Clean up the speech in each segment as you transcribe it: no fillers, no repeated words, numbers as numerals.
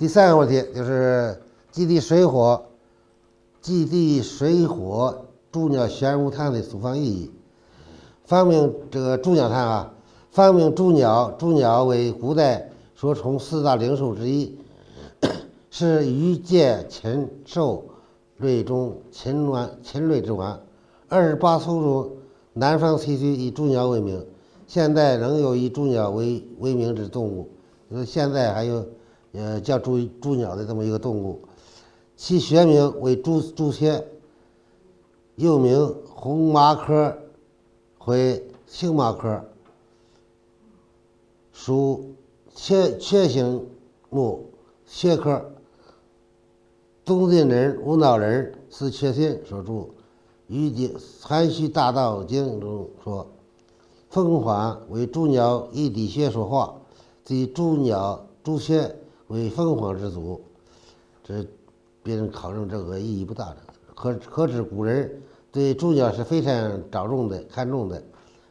第三个问题就是基地水火助鸟玄武炭的sup放意义。方名这个助鸟炭啊，方名助鸟为古代说虫四大灵兽之一，是羽界禽兽类中禽类之王。28苏中，南方地区以助鸟为名，现在仍有以助鸟为名之动物，现在还有叫助鸟的这么一个动物。其学名为朱雀，又名红麻科或杏麻科，属雀形目雀科。东晋人吴脑人是雀信所著《含蓄大道经》中说，凤凰为诸鸟一底穴所化，即诸雀为凤凰之祖。这别人考证这个意义不大的，可知古人对诸鸟是非常看重的。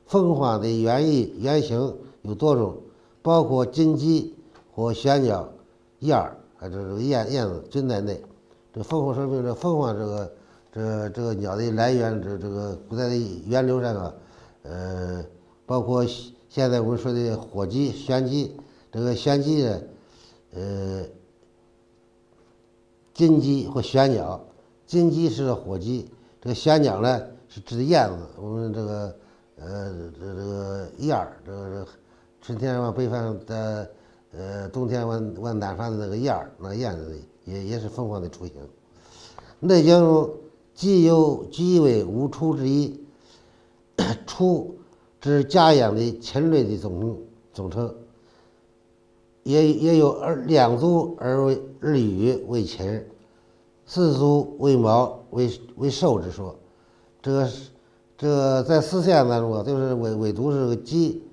凤凰的原型有多种，包括金鸡或玄鸟、燕儿，还有这个燕子均在内。这凤凰说明这凤凰这个鸟的来源，这个古代的源流上啊，包括现在我们说的火鸡、玄鸡，这个玄鸡呢，金鸡或玄鸟，金鸡是火鸡，这个玄鸟呢是指燕子。我们这个这个燕儿，这个春天往北方的，冬天往南方的那个燕儿，那燕子也是凤凰的雏形。内经中鸡为五畜之一，畜指家养的禽类的总称，也有两足而羽为禽，四足为毛为兽之说。这个在四象当中啊，就是唯独是个鸡，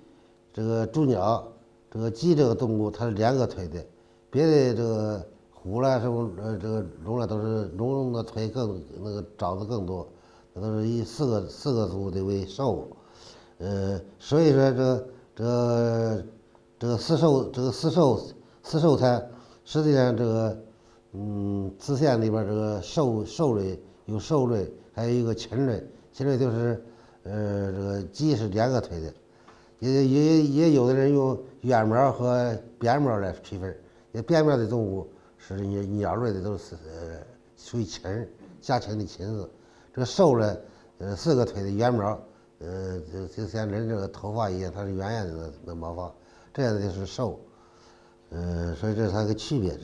这个助鸟，这个鸡这个动物它是两个腿的，别的这个虎啦什么这个龙啦都是龙的腿那个爪子更多，那都是以四个足的为兽。所以说这个四兽餐，实际上这个四象里边这个兽类有兽类，还有一个禽类。禽类就是这个鸡是两个腿的，也有的人用圆毛和扁毛来区分。扁毛的动物是鸟类的，都是属于禽，家禽的禽字。这个兽呢，四个腿的圆毛，就像人这个头发一样，它是圆圆的那毛发，这样的就是兽。所以这是它的区别。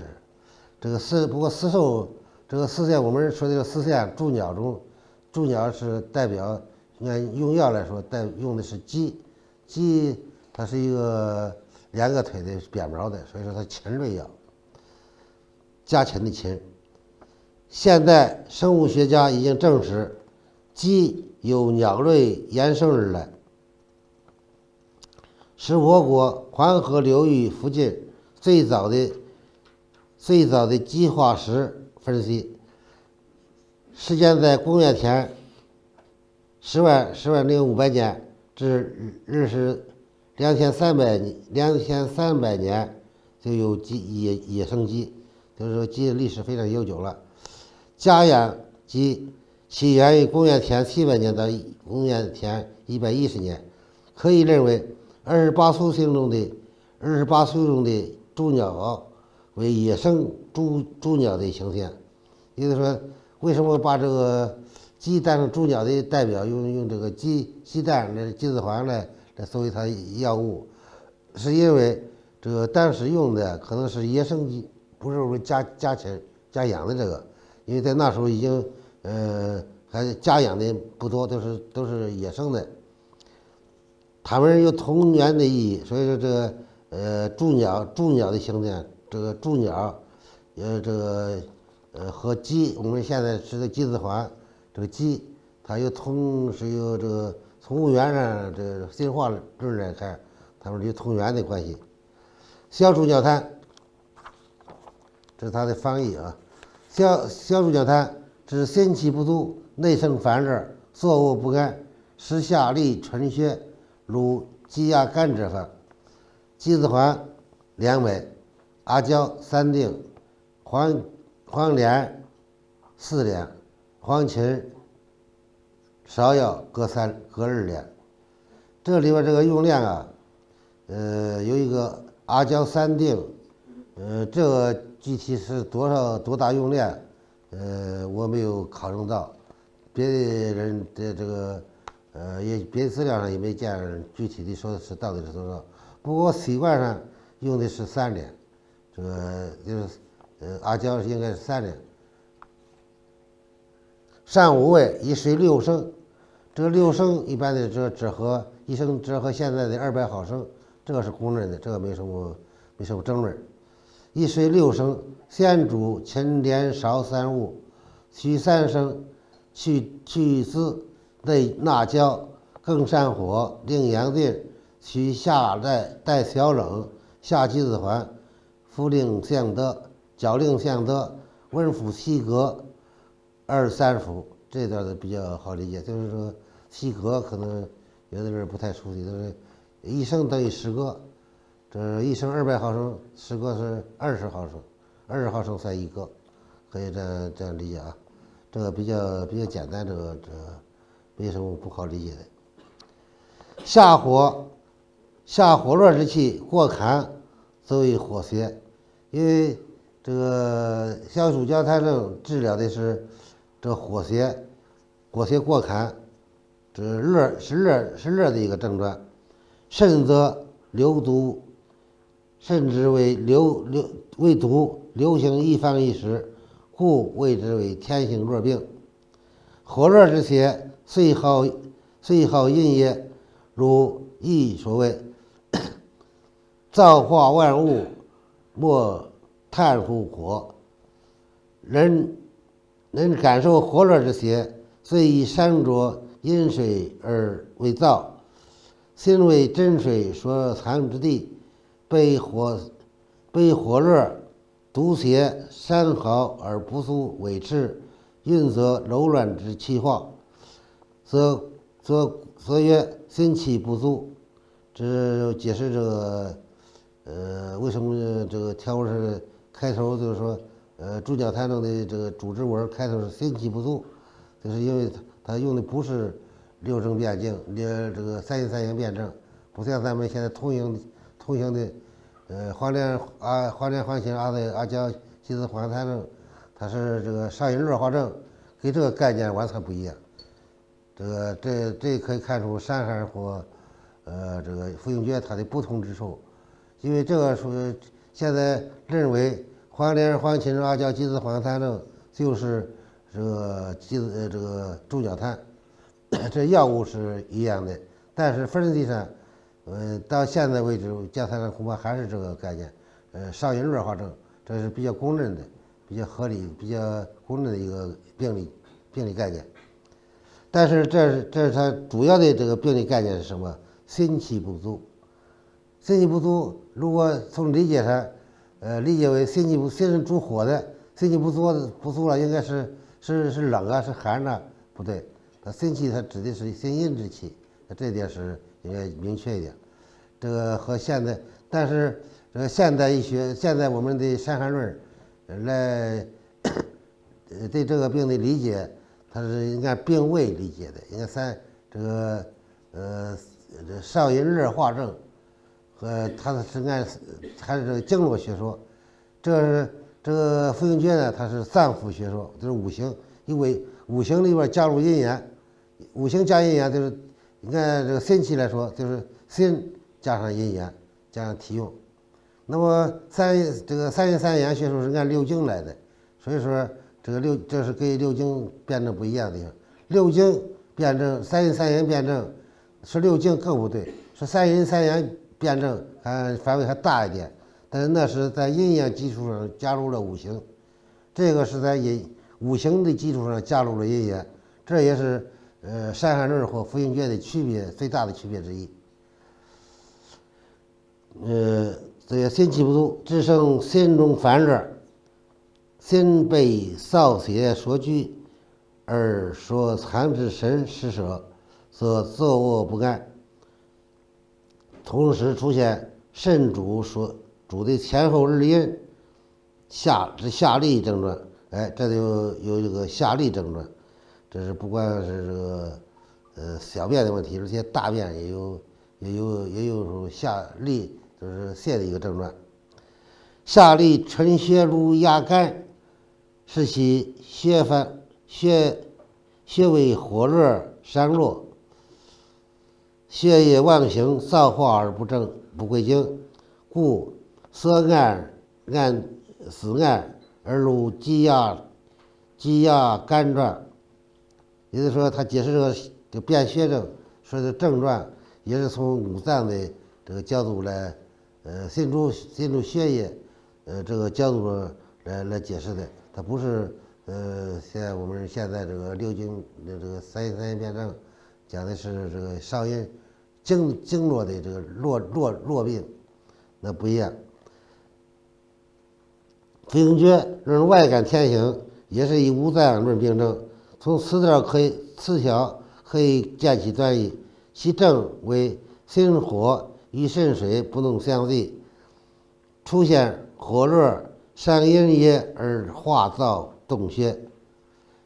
不过四兽这个四象，我们说这个四象助鸟中，助鸟是代表，按用药来说，用的是鸡它是一个两个腿的扁毛的，所以说它禽类药，家禽的禽。现代生物学家已经证实，鸡由鸟类延伸而来，是我国黄河流域附近最早的鸡化石分析，时间在公元前10.500年至日时2300年，就有野生鸡，就是说鸡的历史非常悠久了。家养鸡起源于公元前700年到公元前110年，可以认为28苏中的助鸟为野生助鸟的形象。也就是说，为什么把这个鸡当成助鸟的代表，用这个鸡蛋的鸡子黄来作为它药物，是因为这个当时用的可能是野生鸡，不是说家禽家养的这个，因为在那时候已经还家养的不多，都是野生的。它们有同源的意义，所以说这个助鸟的形象，这个助鸟，和鸡，我们现在吃的鸡子黄，这个鸡它是有这个从物源上这个进化论来看，它们有同源的关系。小助鸟炭，这是它的方义啊。小助鸟炭指心气不足，内生烦热，坐卧不安，时下利春血，如鸡鸭肝者方。鸡子黄2枚，阿胶3锭，黄连4两，黄芩、芍药各2两。这里边这个用量啊，有一个阿胶3锭，这个具体是多大用量，我没有考证到，别人的这个别的资料上也没见具体的说是到底是多少。不过习惯上用的是3两，这个就是阿胶应该是3两。上五味，以水6升，这个6升一般的只喝1升只喝现在的200毫升，这个是公认的，这个没什么争论。以水6升，先煮陈连芍3物，取3升，去丝，内纳胶，更上火，令阳定，取下待小冷，下鸡子环，复令相得，搅令相得，温服7格，2、3服。这段的比较好理解，就是说7格可能有的人不太熟悉，就是1升等于10格，这1升200毫升，10格是20毫升，20毫升算1格，可以这样理解啊。这个比较简单，这没什么不好理解的。下火热之气过坎，则为火邪。因为这个消暑焦痰症治疗的是这火邪过坎，这热的一个症状。肾则流毒，肾之为毒，流行一方一时，故谓之为天性弱病。火热之邪，虽好阴也，如易所谓造化万物，莫叹乎火。人感受火热之邪，虽以山浊阴水而为燥，心为真水所藏之地，被火热毒邪山豪而不速为赤，运则柔软之气化，则曰心气不足。这解释这个为什么这个条文是开头就是说猪脚痰症的这个主治文开头是心气不足，就是因为他用的不是6症辩证，这个3阴3阳辩证，不像咱们现在通行的黄连黄芩阿胶鸡子黄痰症，它是这个上阴热化症，跟这个概念完全不一样。这可以看出伤寒或这个妇应厥它的不同之处，因为这个属于现在认为黄连黄芩阿胶鸡子黄痰症就是这个猪脚痰，这药物是一样的，但是分析上，到现在为止，姜痰症恐怕还是这个概念，上阴热化症，这是比较公认的、比较合理、比较公认的一个病理概念。但是这是它主要的这个病理概念是什么？心气不足。心气不足，如果从理解上，理解为心是主火的，心气不足了，应该是冷啊，是寒啊，不对，它心气它指的是心阴之气，这点是应该明确一点。这个和现在，但是这个现代医学，现在我们的《伤寒论》来对这个病的理解，它是按病位理解的，应该上阴热化症和它是还是这个经络学说，这个妇应厥呢，它是脏腑学说，就是五行，因为五行里边加入阴阳，五行加阴阳就是你看这个心气来说，就是心加上阴阳加上体用。那么三阴三阳学说是按6经来的，所以说这是跟6经辩证不一样的地方。6经辩证3阴3阳辩证是6经更不对，是3阴3阳辩证范围还大一点，但是那是在阴阳基础上加入了五行，这个是在五行的基础上加入了阴阳，这也是伤寒论和妇应厥的最大的区别之一。这个心气不足，致生心中烦热，心被燥邪所拘，而所藏之神失舍，则坐卧不安。同时出现肾主的前后日阴，下利症状，哎，这就有这个下利症状，这是不光是这个小便的问题，而且大便也有下利，就是泻的一个症状。下利沉血如压干，是其穴位火热伤弱，血液妄行，燥化而不正，不归经，故色死暗而如积压干状。也就是说，他解释这个便血症说的症状，也是从五脏的这个角度来，进入血液，这个角度来解释的。它不是我们现在这个流行的这个三阴辩证，讲的是这个少阴经络的这个络病，那不一样。飞行诀论外感天行，也是以五脏论病症。从此条可以见其端倪。其症为心火与肾水不能相济，出现火热伤阴液而化燥动血。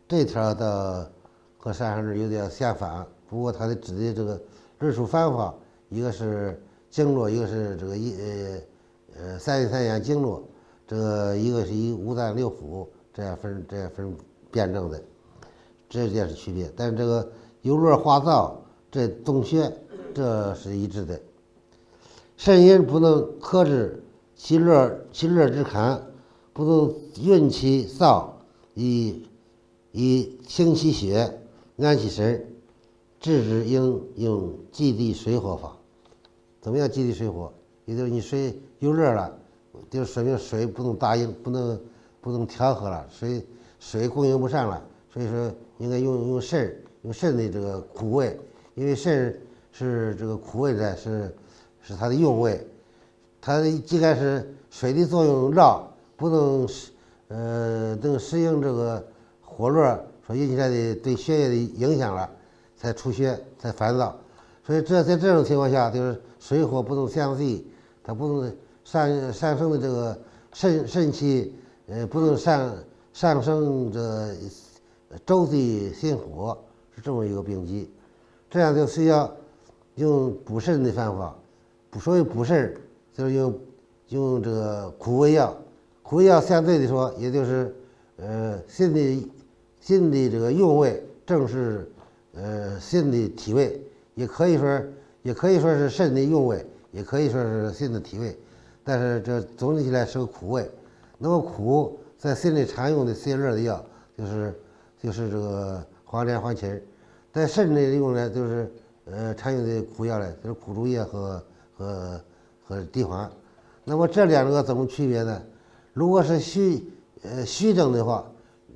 这条的和上上有点相反，不过它的指的这个论述方法，一个是经络，一个是这个三阴三阳经络，一个是以五脏六腑这样分辩证的，这点是区别。但是这个由热化燥，这动血，这是一致的。肾阴不能克制其热之寒，不能运其燥，以清其血，安其神，治之应用忌地水火法。怎么样忌地水火？也就是你水有热了，就说明水不能答应，不能调和了，水供应不上了，所以说应该用肾的这个苦味，因为肾是这个苦味的，是它的用味，它既然是水的作用绕，不能适应这个火热所引起来的对血液的影响了，才出血才烦躁。所以在这种情况下，就是水火不能相济，它不能上升的这个肾气，不能上升这周地心火，是这么一个病机。这样就需要用补肾的方法。所谓补肾，就是用这个苦味药。苦味药相对的说，也就是心的这个用味，正是心的体味，也可以说是肾的用味，也可以说是心的体味。但是这总体起来是个苦味。那么苦在心里常用的泻热的药，就是这个黄连、黄芩。在肾里用呢，就是常用的苦药呢，就是苦竹叶和地黄。那么这两个怎么区别呢？如果是虚症的话，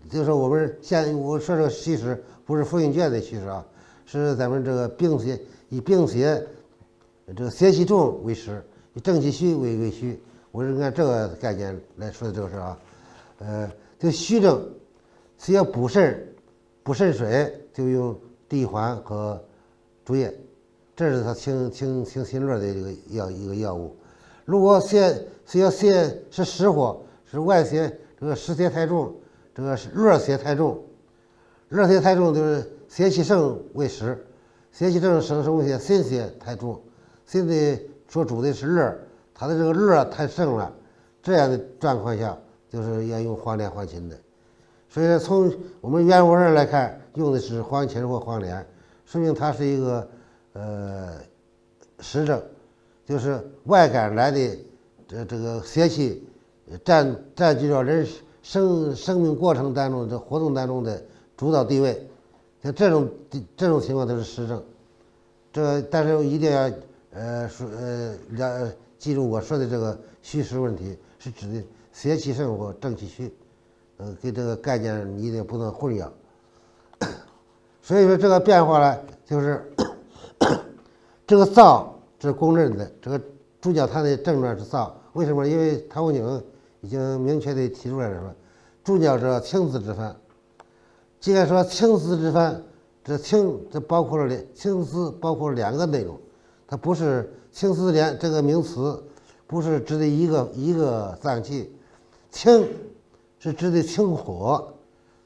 就是说我说这个虚实不是复印卷的虚实啊，是咱们这个以病邪这个邪气重为实，以正气虚为虚。我是按这个概念来说的这个事啊。这虚症需要补肾水，就用地黄和竹叶，这是它清心热的一个药物。如果是实火，是外邪，这个湿邪太重，这个是热邪太重，就是邪气盛为实，邪气盛生什么邪？心邪太重，心的所主的是热，它的这个热太盛了，这样的状况下，就是要用黄连、黄芩的。所以说，从我们原文上来看，用的是黄芩或黄连，说明它是一个实症，就是外感来的这个邪气占据了人生命过程当中的活动当中的主导地位，像这种情况都是实症。但是一定要记住我说的这个虚实问题，是指的邪气盛或正气虚。跟这个概念你一定不能混淆。所以说这个变化呢，就是这个燥是公认的，这个猪脚汤的症状是燥。为什么？因为唐文景已经明确的提出来了，说猪脚者青丝之犯。既然说青丝之犯，这包括了青丝包括两个内容，它不是青丝这个名词，不是指的一个脏器。清是指的清火，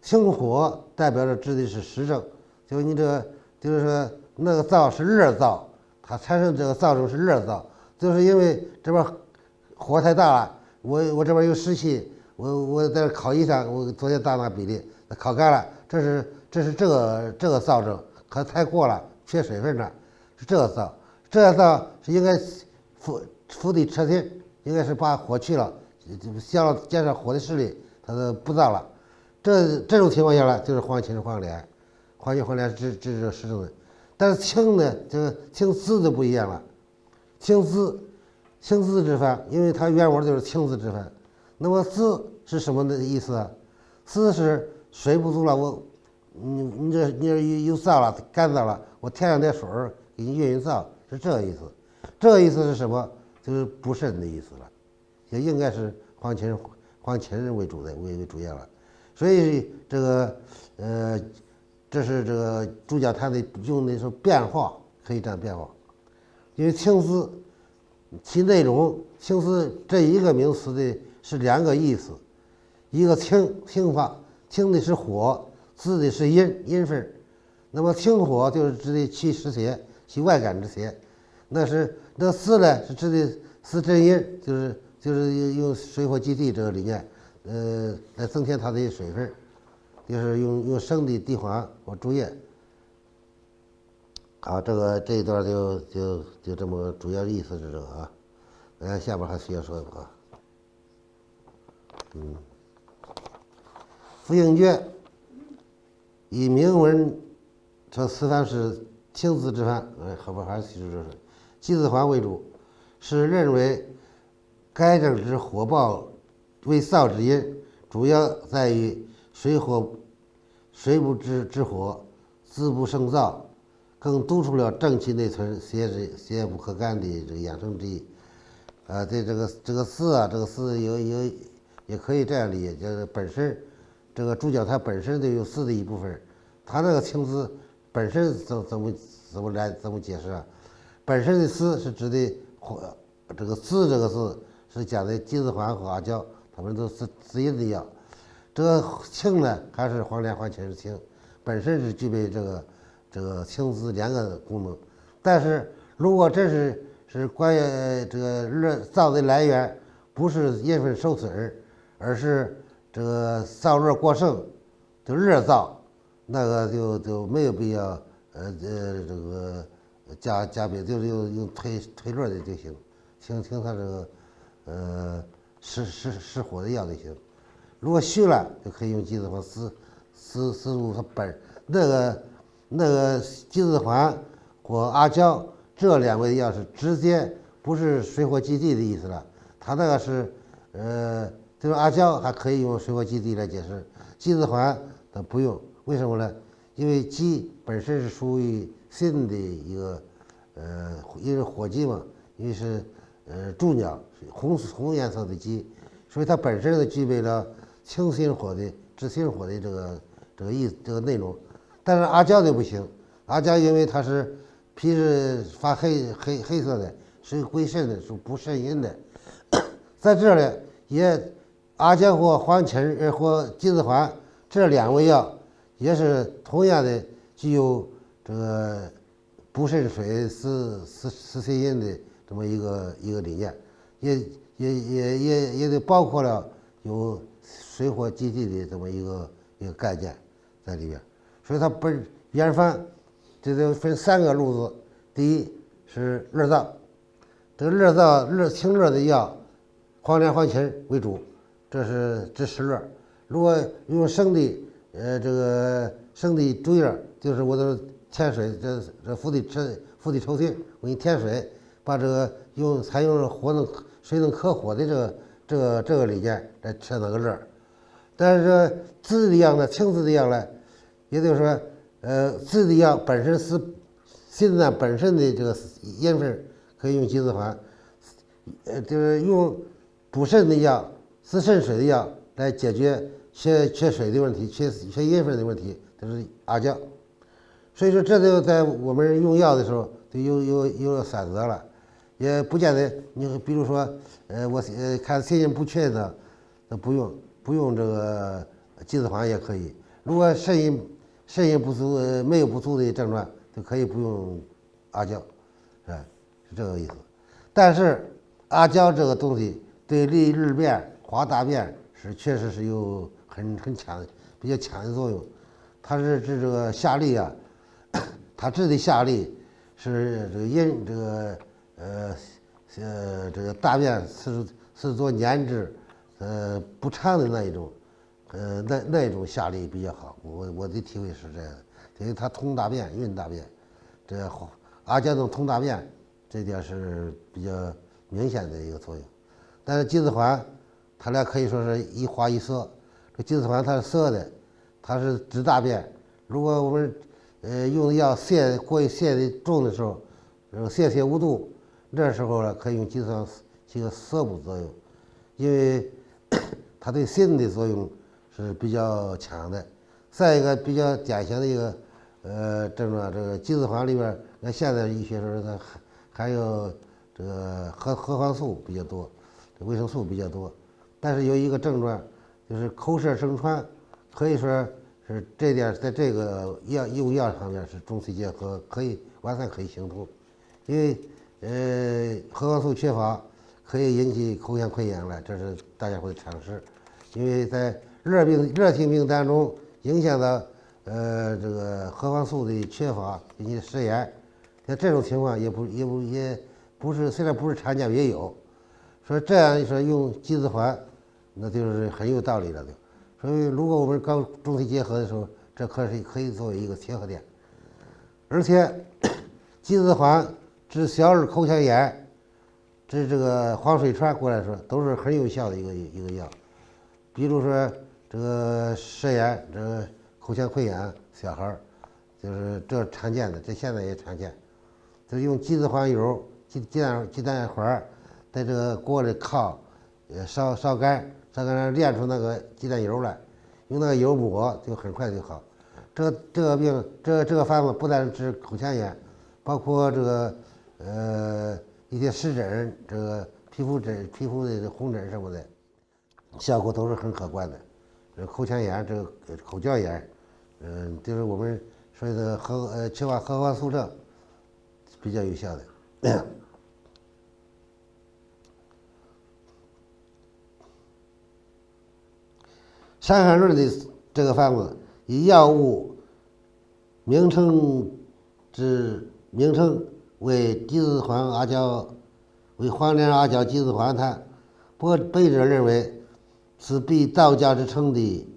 清火代表着指的是实证，就你这个就是说那个灶是热灶，它产生这个灶中是热灶，就是因为这边火太大了，我这边有湿气，我在烤衣上，我昨天大比例烤干了，这是这个灶正，可太过了，缺水分了，是这个灶，这个灶是应该釜底抽薪，应该是把火去了，减少火的势力，它就不燥了。这种情况下呢，就是黄芩黄连，黄芩黄连治这实证的。但是青呢，这个青丝就不一样了，青丝之饭，因为它原文就是青丝之饭。那么丝是什么的意思啊？丝是水不足了，你这有燥了，干燥了，我添上点水给你运燥，是这个意思。这个意思是什么？就是补肾的意思了，也应该是黄芩为主要了。所以这个这是这个主教他的用的是变化，可以这样变化。因为青丝其内容，青丝这一个名词的是两个意思，一个清法，清的是火，丝的是阴分。那么清火就是指的去湿邪，去外感之邪。那丝呢是指的丝真阴，就是用水火既济这个理念，来增添它的水分，就是用生的地黄或竹叶。好，这一段就这么主要意思是这个啊，下边还需要说的啊，复应诀以铭文说此饭是青丝之饭，后边还是提出这是鸡子黄为主，是认为该症之火爆为燥之因，主要在于水不之火，滋不胜燥，更督促了正气内存、邪不可干的这个养生之意。对这个丝啊，这个丝也可以这样理解，就是本身这个主角它本身就有丝的一部分，它那个青丝本身怎么解释啊？本身的丝是指的这个丝这个字是讲的鸡子黄和阿胶，它们都是滋阴的药。这个青呢，还是黄连、黄芩是青，本身是具备这个青丝两个功能。但是如果真是关于这个燥的来源不是阴分受损，而是这个燥热过盛，就热燥，那个就没有必要这个加别，就是用退热的就行，听它这个湿火的药就行。如果虚了，就可以用鸡子黄丝入它本那个鸡子黄或阿胶这两味药是直接不是水火既济的意思了，它那个是这个阿胶还可以用水火既济来解释，鸡子黄它不用，为什么呢？因为鸡本身是属于心的一个因为火鸡嘛，因为是助鸟，红颜色的鸡，所以它本身就具备了清心火的治心火的这个内容。但是阿胶就不行，阿胶因为它是皮是发黑色的，是归肾的，是补肾阴的。在这里也阿胶或黄芩或鸡子黄这两味药也是同样的具有这个补肾水、滋肾阴的这么一个理念，也得包括了有水火既济的这么一个概念在里边。所以它原方这就分三个路子，第一是热燥，这个清热的药，黄连、黄芩为主，这是治湿热。如果用生的竹叶，就是我都添水，这釜底抽薪，我给你添水，把这个采用水能克火的这个理念来测那个热。但是这滋的药呢，青丝的药呢，也就是说，滋的药本身是心脏本身的这个阴分，可以用鸡子黄，就是用补肾的药、滋肾水的药来解决缺水的问题、缺阴分的问题，就是阿胶。所以说，这就在我们用药的时候就有选择了，也不见得你比如说，我看心阴不确的，那不用这个鸡子黄也可以。如果肾阴不足没有不足的症状，就可以不用阿胶，是这个意思。但是阿胶这个东西对利日便、化大便确实是有比较强的作用。它是治这个下痢啊，它治的下痢是这个这个大便是做粘滞不畅的那一种，那一种下痢比较好。我的体会是这样的，因为它通大便、运大便，这阿胶能通大便，这点是比较明显的一个作用。但是鸡子黄，它俩可以说是一花一色。这鸡子黄它是涩的，它是治大便。如果我们用的药过于泻的重的时候，泻无度，这时候呢可以用鸡子黄起个涩补作用，因为它对肾的作用是比较强的。再一个比较典型的一个症状，这个鸡子黄里边，那现在医学说它含有这个核黄素比较多，维生素比较多。但是有一个症状就是口舌生疮，可以说是这点在这个用药方面是中西结合，完全可以行通。因为核黄素缺乏可以引起口腔溃疡了，这是大家伙的常识。因为在热性病当中影响到这个核黄素的缺乏引起食炎，像这种情况也不是，虽然不是常见也有。说这样一说用鸡子黄，那就是很有道理了。所以如果我们搞中西结合的时候，这可以作为一个切合点。而且鸡子黄治小儿口腔炎、治这个黄水川过来说都是很有效的一个药。比如说这个食炎、这个口腔溃疡，小孩儿就是这常见的，这现在也常见。就用鸡子黄油、鸡蛋黄在这个锅里烤，烧干，让炼出那个鸡蛋油来，用那个油抹就很快就好。这个方子不但治口腔炎，包括这个一些湿疹、这个皮肤的红疹什么的，效果都是很可观的。这口腔炎、这个口角炎，就是我们说的缺乏核黄素症比较有效的。伤寒论的这个方子以药物名称为鸡子黄阿胶，为黄连阿胶鸡子黄汤。笔者认为，此比道家之称的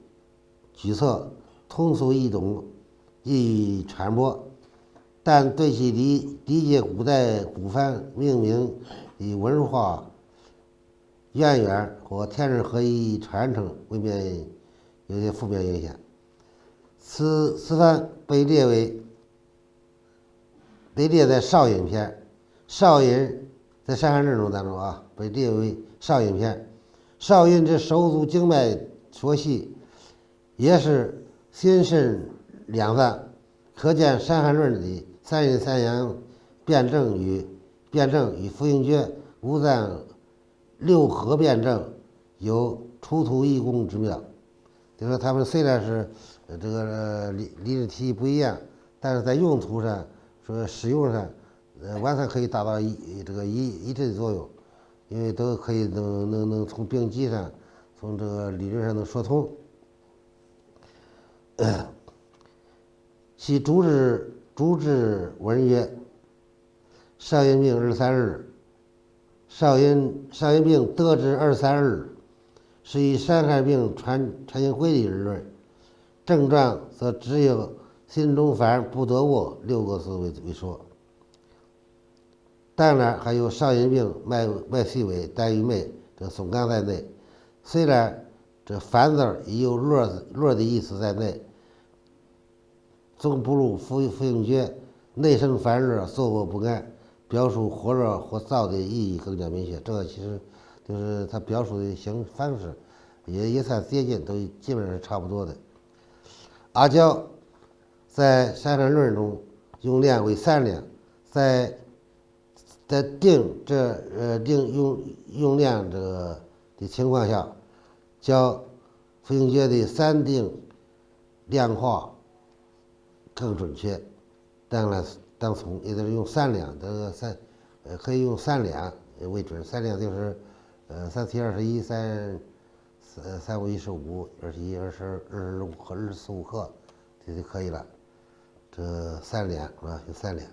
举措通俗易懂，易于传播，但对其理解古代古方命名与文化渊源或天人合一传承未免有些负面影响。此方被列在少阴篇，少阴在伤寒论当中啊，被列为少阴篇。少阴之手足经脉所系，也是心肾两脏，可见《伤寒论》的三阴三阳辩证与复阴诀五脏六合辩证有出土异功之妙。就是说，他们虽然是这个理论体系不一样，但是在用途上、使用上，完全可以达到一致的作用，因为都可以能从病机上、从这个理论上能说通。其主治文曰：少阴病23日，少阴病得之23日，是以伤寒病传行规律而论。症状则只有心中烦不得卧6个字为说。当然还有少阴病脉细微单于脉这松刚在内，虽然这烦字也有弱的意思在内，纵不入复阴诀，内生烦热，坐卧不安，表述火热或燥的意义更加明显。这个其实就是他表述的方式也算接近，都基本上是差不多的。阿胶在《伤寒论》中用量为3两，在定用量的情况下，较复兴诀的三定量化更准确。当从也就是用3两，这个可以用3两为准，3两就是3、7、21、3、5、15、21、22、25和24、5克，这就可以了。这3两是吧？有3两。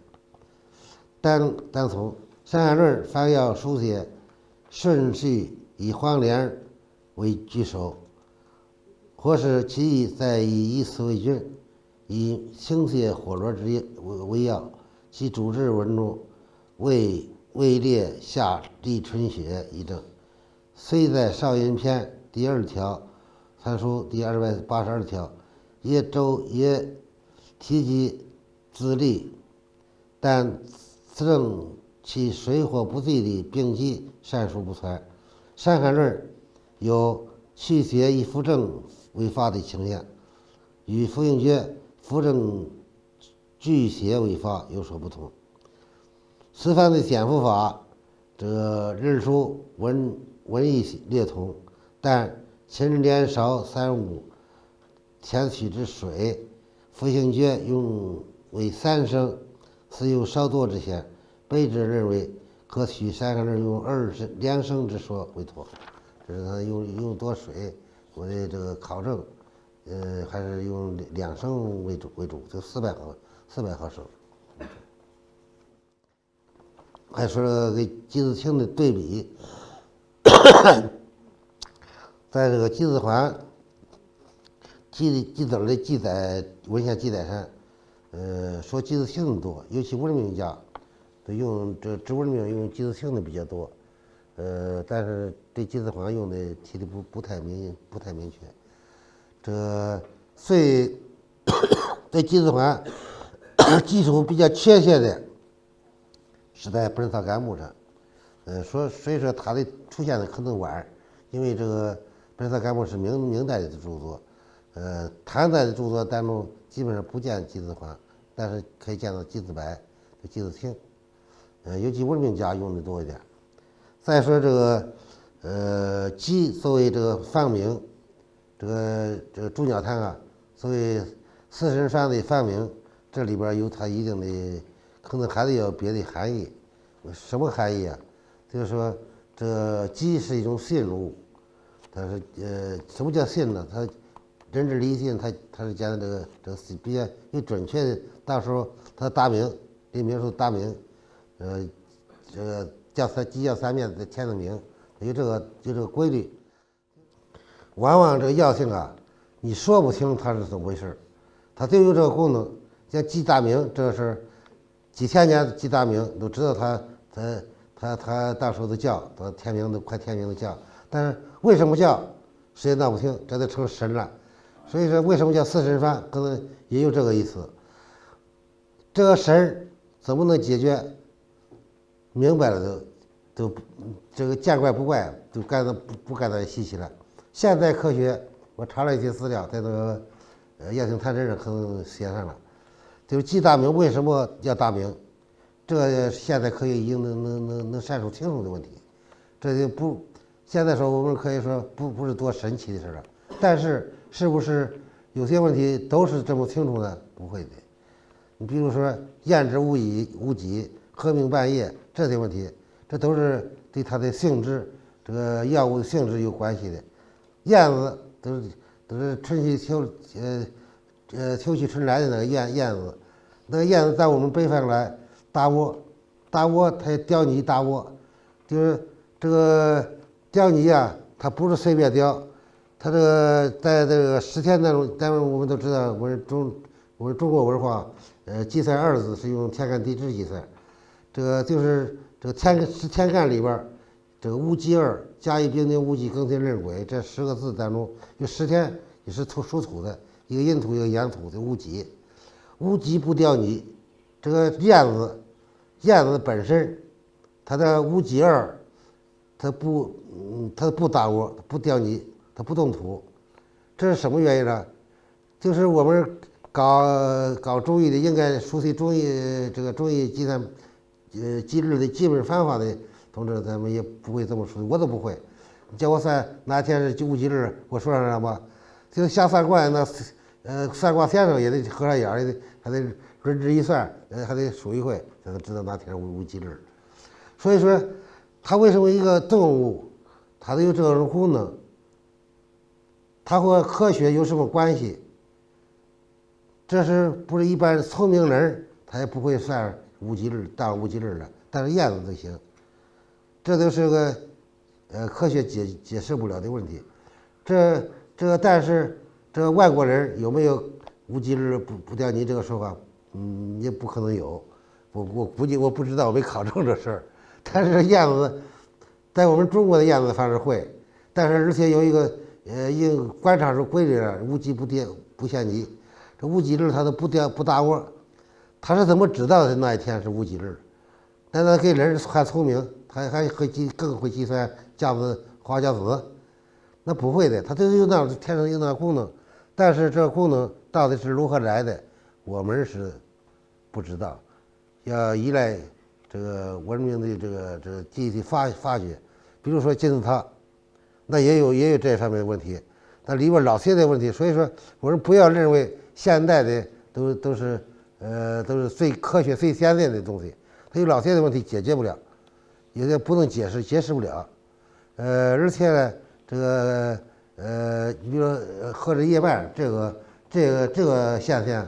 单从《伤寒论》凡要书写，顺序以黄连为居首，或是其意在以此为君，以清泻火络之为要。其主治文中位列下利春血一症，虽在少阴篇第2条参书第282条也提及自利，但此证其水火不济的病机善数不传。《伤寒论》有去邪以扶正为法的倾向，与复兴诀扶正拒邪为法有所不同。此方的减负法，这个日书文意略同，但秦连少3、5前取之水，复兴诀用为3升，此有稍多之嫌。北之认为可取《伤寒论》用2升之说为妥。这是他用多水，我的这个考证，还是用2升为主，就400毫升。还说给季子清的对比，在这个季子环记载的记载文献记载上，说季子清的多，尤其文明家都用这治文明用季子清的比较多，但是对季子环用的提的不太明确。这对季子环基础比较确切的是在本草纲目上，所以说它的出现的可能晚，因为这个本草纲目是明代的著作，唐代的著作当中基本上不见季子环，但是可以见到季子白、季子清，尤其文明家用的多一点。再说这个鸡作为这个方名，这个猪鸟汤啊，作为四神方的方名，这里边有它一定的。可能还得有别的含义，什么含义啊？就是说，这鸡是一种信物，它是什么叫信呢？它人之离信，它是讲这个比较有准确的，到时候它大名，这名说大名，这个鸡叫3面的天子名，有这个规律。往往这个药性啊，你说不清它是怎么回事，它就有这个功能，像鸡大名这个事儿。几千年记大名都知道他到时候的叫，到天明都快天明的叫，但是为什么叫，谁也闹不清，这就成神了。所以说为什么叫四神方，可能也有这个意思。这个神怎么能解决？明白了都这个见怪不怪，都不感到稀奇了。现代科学，我查了一些资料，在那个药性谈真上可能写上了。就是记大名为什么要大名？这现在科学已经能阐述清楚的问题。这就不现在说我们可以说不是多神奇的事了。但是是不是有些问题都是这么清楚呢？不会的。你比如说验之无己、合并半夜这些问题，这都是对它的性质，这个药物的性质有关系的。燕子都是春去秋去春来的那个燕子，那个燕子在我们北方来大窝，它也叼你一大窝，就是这个叼你啊，它不是随便叼，它这个在这个10天当中，我们都知道，我们中国文化，计算2字是用天干地支计算，这个就是这个天干里边，这个戊己2甲乙丙丁戊己庚辛壬癸这10个字当中有10天也是属土的。一个阴土，一个阳土的戊己，戊己不叼你，这个燕子本身，它的戊己2，它不打窝，不叼你，它不动土，这是什么原因呢？就是我们搞中医的，应该熟悉中医计算计日的基本方法的同志，咱们也不会这么熟悉，我都不会。你叫我算哪天是无忌日，我说上了吗？就下三卦那算卦先生也得合上眼儿，也得还得论之一算，还得数一回，才能知道哪天无忌日。所以说，它为什么一个动物，它都有这种功能？它和科学有什么关系？这是不是一般聪明人他也不会算无忌日当无忌日的，但是燕子就行。这都是个科学解释不了的问题。但是这外国人有没有无忌日不掉你这个说法？也不可能有。我估计我不知道，我没考证这事儿。但是燕子在我们中国的燕子反正会，但是而且有一个观察出规律了，无忌不跌不献吉。这无忌日它都不打窝，他是怎么知道的那一天是无忌日？难道给人还聪明？他还更会计算花甲子？那不会的，他都有那天生有那功能，但是这个功能到底是如何来的，我们是不知道，要依赖这个文明的这个技术发掘，比如说金字塔，那也有这方面的问题，那里边老些的问题，所以说我们不要认为现代的都是最科学最先进的东西，它有老些的问题解决不了，有些不能解释不了，而且呢，这个你比如说喝着夜半这个现象，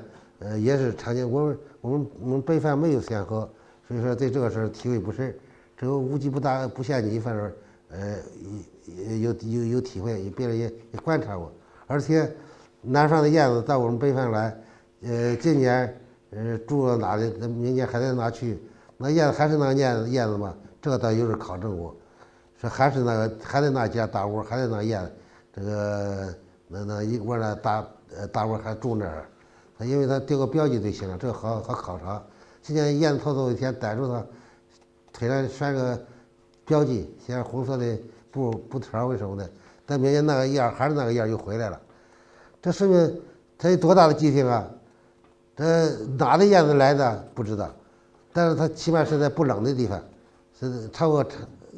也是常见。我们北方没有先河，所以说对这个事儿体会不深。这个无忌不献吉，反正有体会，别人也观察过。而且南方的燕子到我们北方来，今年住到哪里，明年还在哪去？那燕子还是那个燕子吗？这个倒有人考证过，说还是还在那家大窝，还在那燕子，这个那一窝那大窝还住那儿，因为它丢个标记就行了，这个好考察。今年燕子偷走一天，逮住它，腿上拴个标记，写上红色的布条，为什么呢？但明年那个燕还是那个燕又回来了，这说明它有多大的记性啊！这哪的燕子来的不知道，但是它起码是在不冷的地方，是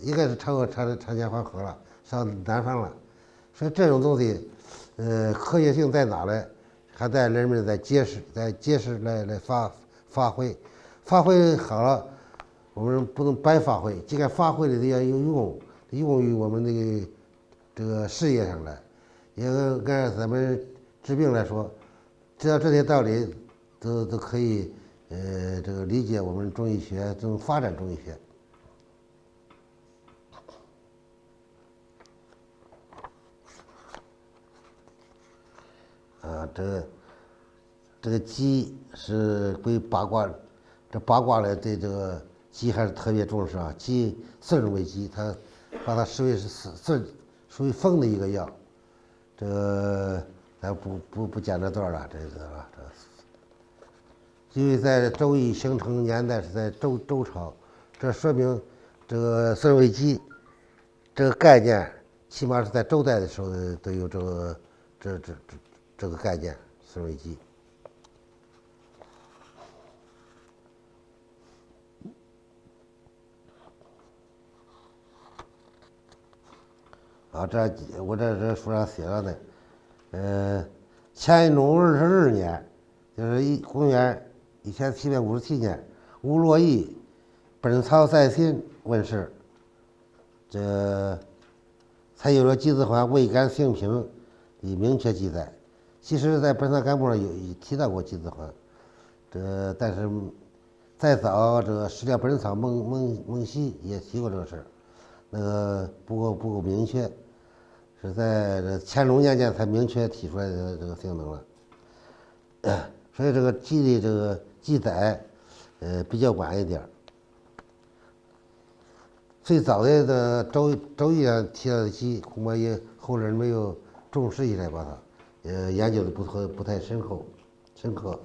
应该是超过长江黄河了，上南方了。所以这种东西，科学性在哪呢？还在人们在揭示来发挥好了，我们不能白发挥，既然发挥的要有用于我们这个事业上来，也按咱们治病来说，知道这些道理都可以，这个理解我们中医学，这种发展中医学。这个鸡是归八卦，这八卦呢对这个鸡还是特别重视啊。鸡肾为鸡，它把它视为是肾，属于风的一个药。这个咱不讲这段了，这个了因为在周易形成年代是在周朝，这说明这个肾为鸡这个概念，起码是在周代的时候都有这个概念，肾为鸡。啊，我这书上写了的，乾隆22年，就是公元1757年，吴洛义《本草在新》问世，这才有了鸡子环味甘性平的明确记载。其实，在《本草纲目》上有提到过鸡子环，但是再早这个《食疗本草》蒙熹也提过这个事儿。那个不够明确，是在这乾隆年间才明确提出来的这个性能了。所以这个鸡的这个记载，比较晚一点。最早的周易上提到的鸡，恐怕也后人没有重视起来把它，研究的不太深刻。